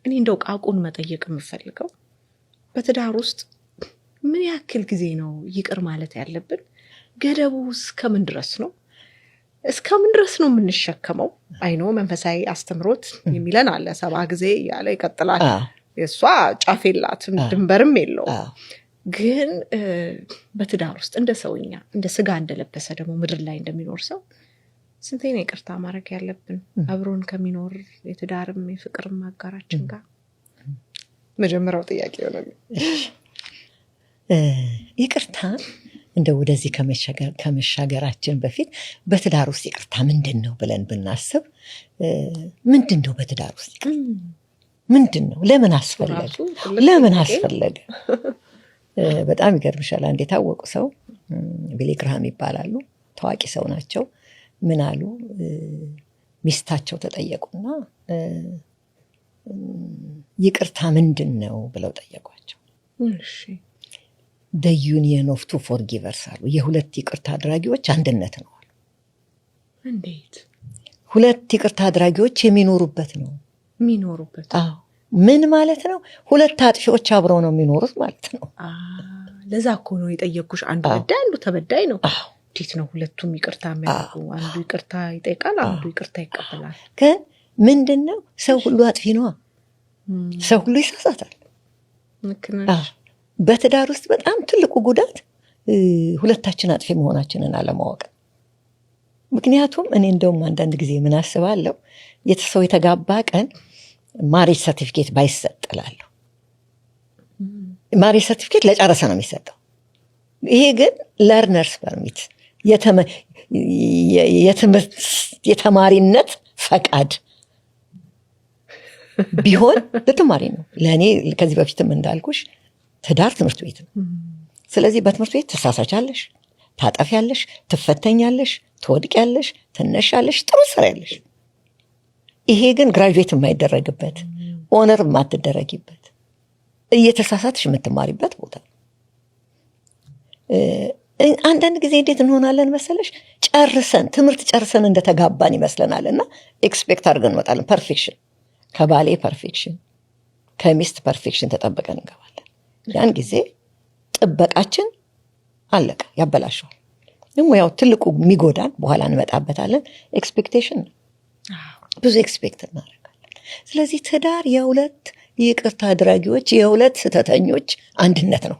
እኔ እንደው ቃቁን መጠየቅ የምፈልገው በትዳር ውስጥ ምን ያክል ጊዜ ነው ይቅር ማለት ያለብን? ገደቡ እስከምን ድረስ ነው? እስከምን ድረስ ነው የምንሸከመው? አይኖ መንፈሳዊ አስተምሮት የሚለን አለ 7 ጊዜ ያለ ይቀጥላል። የሷ ጫፍ የላትም ድንበርም የለውም። ግን በትዳር ውስጥ እንደ ሰውኛ እንደ ስጋ እንደለበሰ ደግሞ ምድር ላይ እንደሚኖር ሰው ስንቴ ነው ይቅርታ ማድረግ ያለብን አብሮን ከሚኖር የትዳርም የፍቅርም አጋራችን ጋር? መጀመሪያው ጥያቄ ሆነ። ይቅርታ እንደ ወደዚህ ከመሻገራችን በፊት በትዳር ውስጥ ይቅርታ ምንድን ነው ብለን ብናስብ ምንድን ነው በትዳር ውስጥ ይቅርታ ምንድን ነው? ለምን አስፈለገ? በጣም ይገርምሻል። አንድ የታወቁ ሰው ቢሊ ግርሃም ይባላሉ። ታዋቂ ሰው ናቸው። ምን አሉ? ሚስታቸው ተጠየቁና ይቅርታ ምንድን ነው ብለው ጠየቋቸው። the union of two forgivers አሉ። የሁለት ይቅርታ አድራጊዎች አንድነት ነው አሉ። እንዴት? ሁለት ይቅርታ አድራጊዎች የሚኖሩበት ነው። አዎ። ምን ማለት ነው? ሁለት አጥፊዎች አብረው ነው የሚኖሩት ማለት ነው። ለዛ እኮ ነው የጠየኩሽ። አንዱ በዳይ አንዱ ተበዳይ ነው። እንዴት ነው ሁለቱም ይቅርታ የሚያደርጉ? አንዱ ይቅርታ ይጠይቃል፣ አንዱ ይቅርታ ይቀበላል። ግን ምንድነው? ሰው ሁሉ አጥፊ ነው። ሰው ሁሉ ይሳሳታል። በትዳር ውስጥ በጣም ትልቁ ጉዳት ሁለታችን አጥፊ መሆናችንን አለማወቅ። ምክንያቱም እኔ እንደውም አንዳንድ ጊዜ ምን አስባለሁ፣ ሰው የተጋባ ቀን ማሬጅ ሰርቲፊኬት ባይሰጥላለሁ። ማሬጅ ሰርቲፊኬት ለጨረሰ ነው የሚሰጠው። ይሄ ግን ለርነርስ ፐርሚት የተማሪነት ፈቃድ ቢሆን ለተማሪ ነው። ለእኔ ከዚህ በፊትም እንዳልኩሽ ትዳር ትምህርት ቤት ነው። ስለዚህ በትምህርት ቤት ትሳሳቻለሽ፣ ታጠፊያለሽ፣ ትፈተኛለሽ፣ ትወድቂያለሽ፣ ትነሻለሽ፣ ጥሩ ትሰሪያለሽ። ይሄ ግን ግራጁዌት የማይደረግበት ኦነር የማትደረጊበት እየተሳሳትሽ የምትማሪበት ቦታ። አንዳንድ ጊዜ እንዴት እንሆናለን መሰለሽ? ትምህርት ጨርሰን እንደተጋባን ይመስለናል እና ኤክስፔክት አድርገን እንወጣለን። ፐርፌክሽን፣ ከባሌ ፐርፌክሽን፣ ከሚስት ፐርፌክሽን ተጠብቀን እንገባለን። ያን ጊዜ ጥበቃችን አለቀ፣ ያበላሸዋል። ያው ትልቁ የሚጎዳን በኋላ እንመጣበታለን፣ ኤክስፔክቴሽን ነው። ብዙ ኤክስፔክት እናደርጋለን። ስለዚህ ትዳር የሁለት ይቅርታ አድራጊዎች የሁለት ስህተተኞች አንድነት ነው።